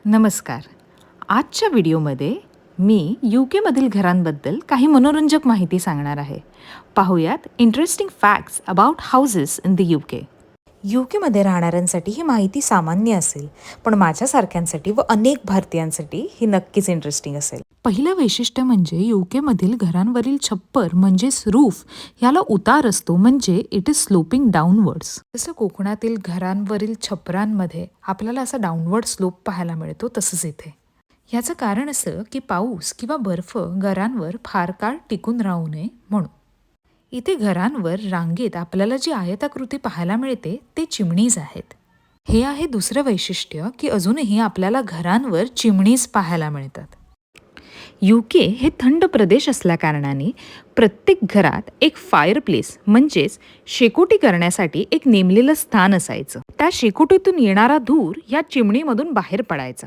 नमस्कार. आजच्या व्हिडिओमध्ये मी UK मधील घरांबद्दल काही मनोरंजक माहिती सांगणार आहे. पाहूयात interesting facts about houses in the UK. यूकेमध्ये राहणाऱ्यांसाठी ही माहिती सामान्य असेल, पण माझ्यासारख्यांसाठी व अनेक भारतीयांसाठी ही नक्कीच इंटरेस्टिंग असेल. पहिलं वैशिष्ट्य म्हणजे UK मधील घरांवरील छप्पर म्हणजेच रूफ याला उतार असतो, म्हणजे इट इज स्लोपिंग डाऊनवर्ड्स. जसं कोकणातील घरांवरील छपरांमध्ये आपल्याला असा डाऊनवर्ड स्लोप पाहायला मिळतो, तसंच इथे. याचं कारण असं की पाऊस किंवा बर्फ घरांवर फार काळ टिकून राहू नये म्हणून. इथे घरांवर रांगेत आपल्याला जी आयताकृती पाहायला मिळते ते चिमणीज आहेत. हे आहे दुसरं वैशिष्ट्य की अजूनही आपल्याला घरांवर चिमणीज पाहायला मिळतात. UK हे थंड प्रदेश असल्याकारणाने प्रत्येक घरात एक फायरप्लेस म्हणजेच शेकोटी करण्यासाठी एक नेमलेलं स्थान असायचं. त्या शेकोटीतून येणारा धूर या चिमणीमधून बाहेर पडायचा.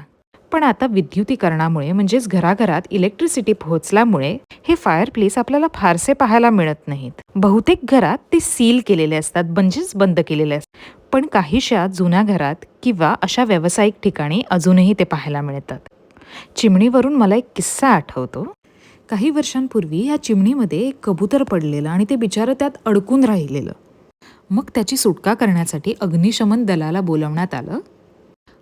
पण आता विद्युतीकरणामुळे म्हणजेच घराघरात इलेक्ट्रिसिटी पोहोचल्यामुळे हे फायरप्लेस आपल्याला फारसे पाहायला मिळत नाहीत. बहुतेक घरात ते सील केलेले असतात, म्हणजेच बंद केलेले असतात. पण काहीशा जुन्या घरात किंवा अशा व्यावसायिक ठिकाणी अजूनही ते पाहायला मिळतात. चिमणीवरून मला एक किस्सा आठवतो. काही वर्षांपूर्वी या चिमणीमध्ये एक कबूतर पडलेलं आणि ते बिचारं त्यात अडकून राहिलेलं. मग त्याची सुटका करण्यासाठी अग्निशमन दलाला बोलावण्यात आलं.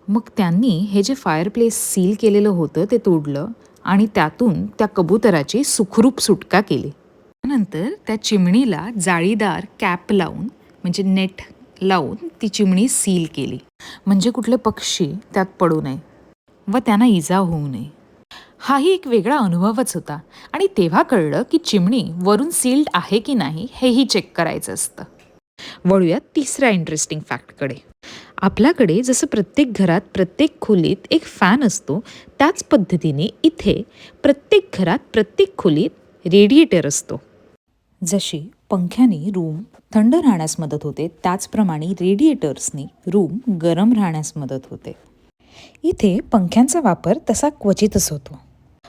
मग त्यांनी हे जे फायरप्लेस सील केलेलं होतं ते तोडलं आणि त्यातून त्या कबुतराची सुखरूप सुटका केली. त्यानंतर त्या चिमणीला जाळीदार कॅप लावून म्हणजे नेट लावून ती चिमणी सील केली, म्हणजे कुठले पक्षी त्यात पडू नये व त्यांना इजा होऊ नये. हाही एक वेगळा अनुभवच होता आणि तेव्हा कळलं की चिमणी वरून सील्ड आहे की नाही हेही चेक करायचं असतं. वळूयात तिसऱ्या इंटरेस्टिंग फॅक्टकडे. आपल्याकडे जसं प्रत्येक घरात प्रत्येक खोलीत एक फॅन असतो, त्याच पद्धतीने इथे प्रत्येक घरात प्रत्येक खोलीत रेडिएटर असतो. जशी पंख्याने रूम थंड राहण्यास मदत होते, त्याचप्रमाणे रेडिएटर्सनी रूम गरम राहण्यास मदत होते. इथे पंख्यांचा वापर तसा क्वचितच होतो.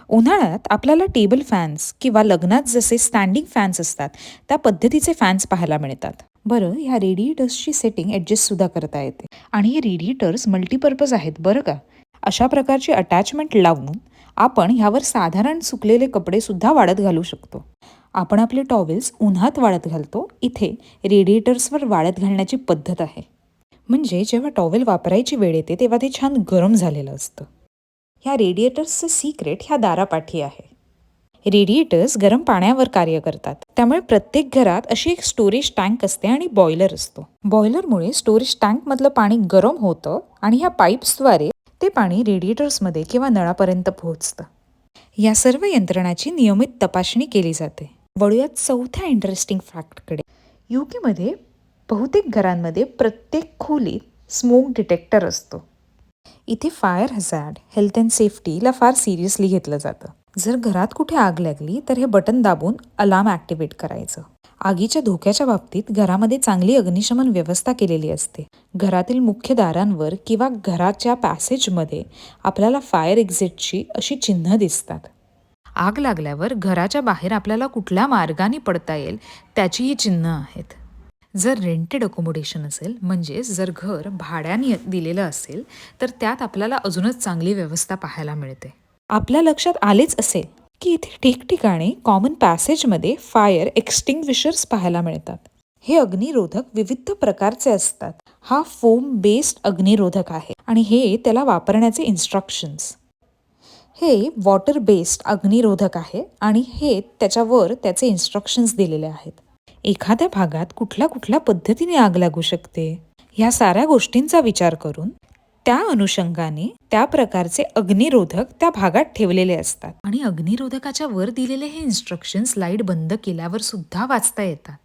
उन्हाळ्यात आपल्याला टेबल फॅन्स किंवा लग्नात जसे स्टँडिंग फॅन्स असतात त्या पद्धतीचे फॅन्स पाहायला मिळतात. बरं, ह्या रेडिएटर्सची सेटिंग ॲडजस्टसुद्धा करता येते आणि हे रेडिएटर्स मल्टीपर्पज आहेत बरं का. अशा प्रकारची अटॅचमेंट लावून आपण ह्यावर साधारण सुकलेले कपडेसुद्धा वाळत घालू शकतो. आपण आपले टॉवेल्स उन्हात वाळत घालतो, इथे रेडिएटर्सवर वाळत घालण्याची पद्धत आहे. म्हणजे जेव्हा टॉवेल वापरायची वेळ येते तेव्हा ते छान गरम झालेलं असतं. ह्या रेडिएटर्सचं सिक्रेट ह्या दारापाठी आहे. रेडिएटर्स गरम पाण्यावर कार्य करतात, त्यामुळे प्रत्येक घरात अशी एक स्टोरेज टँक असते आणि बॉयलर असतो. बॉयलरमुळे स्टोरेज टँकमधलं पाणी गरम होतं आणि ह्या पाईप्सद्वारे ते पाणी रेडिएटर्समध्ये किंवा नळापर्यंत पोहोचतं. या सर्व यंत्रणाची नियमित तपासणी केली जाते. वळूयात चौथ्या इंटरेस्टिंग फॅक्टकडे. यूकेमध्ये बहुतेक घरांमध्ये प्रत्येक खोलीत स्मोक डिटेक्टर असतो. इथे फायर हझार्ड, हेल्थ अँड सेफ्टीला फार सिरियसली घेतलं जातं. जर घरात कुठे आग लागली तर हे बटन दाबून अलार्म ॲक्टिवेट करायचं. आगीच्या धोक्याच्या बाबतीत घरामध्ये चांगली अग्निशमन व्यवस्था केलेली असते. घरातील मुख्य दारांवर किंवा घराच्या पॅसेजमध्ये आपल्याला फायर एक्झिटची अशी चिन्ह दिसतात. आग लागल्यावर घराच्या बाहेर आपल्याला कुठल्या मार्गाने पडता येईल त्याची ही चिन्ह आहेत. जर रेंटेड अकोमोडेशन असेल, म्हणजेच जर घर भाड्याने दिलेलं असेल, तर त्यात आपल्याला अजूनच चांगली व्यवस्था पाहायला मिळते. आपल्या लक्षात आलेच असेल की इथे ठिकठिकाणी कॉमन पॅसेजमध्ये फायर एक्स्टिंग्विशर्स पाहायला मिळतात. हे अग्निरोधक विविध प्रकारचे असतात. हा फोम बेस्ड अग्निरोधक आहे आणि हे त्याला वापरण्याचे इन्स्ट्रक्शन्स. हे वॉटर बेस्ड अग्निरोधक आहे आणि हे त्याच्यावर त्याचे इन्स्ट्रक्शन्स दिलेले आहेत. एखाद्या भागात कुठल्या कुठल्या पद्धतीने आग लागू शकते, ह्या साऱ्या गोष्टींचा विचार करून त्या अनुषंगाने त्या प्रकारचे अग्निरोधक त्या भागात ठेवलेले असतात. आणि अग्निरोधकाच्या वर दिलेले हे इन्स्ट्रक्शन्स लाईट बंद केल्यावर सुद्धा वाचता येतात.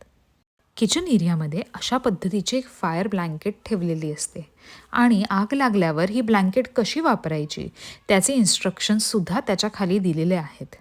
किचन एरियामध्ये अशा प्रतीची एक फायर ब्लँकेट ठेवलेली असते आणि आग लागल्यावर ही ब्लँकेट कशी वापरायची त्याचे इन्स्ट्रक्शन्ससुद्धा त्याच्या खाली दिलेले आहेत.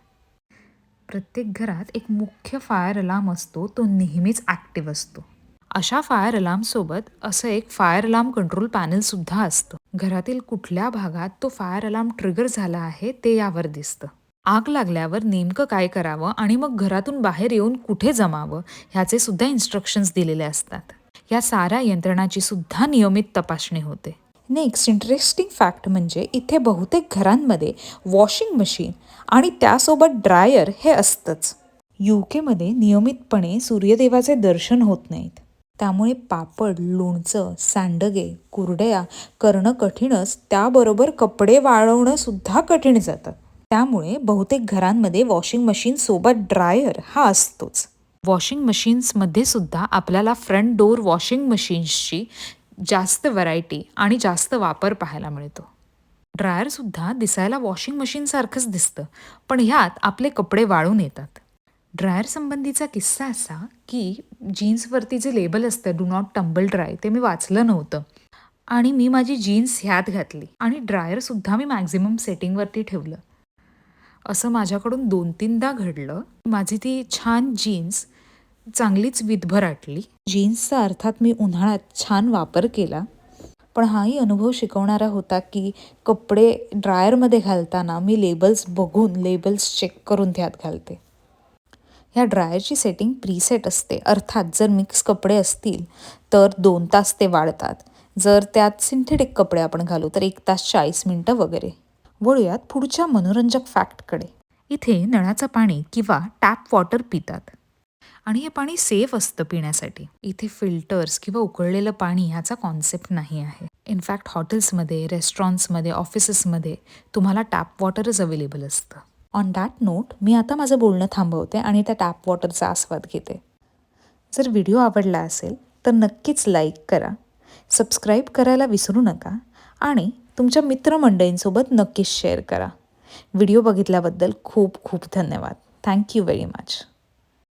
प्रत्येक घरात एक मुख्य फायर अलार्म असतो, तो नेहमीच ॲक्टिव्ह असतो. अशा फायर अलार्मसोबत असं एक फायर अलार्म कंट्रोल पॅनलसुद्धा असतं. घरातील कुठल्या भागात तो फायर अलार्म ट्रिगर झाला आहे ते यावर दिसतं. आग लागल्यावर नेमकं काय करावं आणि मग घरातून बाहेर येऊन कुठे जमावं ह्याचे सुद्धा इन्स्ट्रक्शन्स दिलेले असतात. या साऱ्या यंत्रणाची सुद्धा नियमित तपासणी होते. नेक्स्ट इंटरेस्टिंग फॅक्ट म्हणजे इथे बहुतेक घरांमध्ये वॉशिंग मशीन आणि त्यासोबत ड्रायर हे असतंच. UK मध्ये नियमितपणे सूर्यदेवाचे दर्शन होत नाहीत. त्यामुळे पापड, लोणचं, सांडगे, कुरडया करणं कठीणच, त्याबरोबर कपडे वाळवणं सुद्धा कठीण जातं. त्यामुळे बहुतेक घरांमध्ये वॉशिंग मशीन सोबत ड्रायर हा असतोच. वॉशिंग मशीन्समध्ये सुद्धा आपल्याला फ्रंट डोअर वॉशिंग मशीन्सची जास्त व्हरायटी आणि जास्त वापर पाहायला मिळतो. ड्रायरसुद्धा दिसायला वॉशिंग मशीनसारखंच दिसतं, पण ह्यात आपले कपडे वाळून येतात. ड्रायर संबंधीचा किस्सा असा की जीन्सवरती जे लेबल असतं डू नॉट टंबल ड्राय ते मी वाचलं नव्हतं आणि मी माझी जीन्स ह्यात घातली आणि ड्रायरसुद्धा मी मॅक्झिमम सेटिंगवरती ठेवलं. असं माझ्याकडून 2-3दा घडलं. माझी ती छान जीन्स चांगलीच विधभर आटली. जीन्सचा अर्थात मी उन्हाळ्यात छान वापर केला, पण हाही अनुभव शिकवणारा होता की कपडे ड्रायरमध्ये घालताना मी लेबल्स बघून लेबल्स चेक करून त्यात घालते. ह्या ड्रायरची सेटिंग प्रीसेट असते, अर्थात जर मिक्स कपडे असतील तर 2 तास ते वाळतात. जर त्यात सिंथेटिक कपडे आपण घालू तर 1 तास 40 मिनिटं वगैरे. वळूयात पुढच्या मनोरंजक फॅक्टकडे. इथे नळाचं पाणी किंवा टॅप वॉटर पितात आणि हे पाणी सेफ असतं पिण्यासाठी. इथे फिल्टर्स किंवा उकळलेलं पाणी ह्याचा कॉन्सेप्ट नाही आहे. इनफॅक्ट हॉटेल्समध्ये, रेस्टॉरंट्समध्ये, ऑफिसेसमध्ये तुम्हाला टॅप वॉटरच अवेलेबल असतं. ऑन दॅट नोट मी आता माझं बोलणं थांबवते आणि त्या टॅप वॉटरचा आस्वाद घेते. जर व्हिडिओ आवडला असेल तर नक्कीच लाईक करा, सबस्क्राईब करायला विसरू नका आणि तुमच्या मित्रमंडळींसोबत नक्कीच शेअर करा. व्हिडिओ बघितल्याबद्दल खूप खूप धन्यवाद. Thank you very much.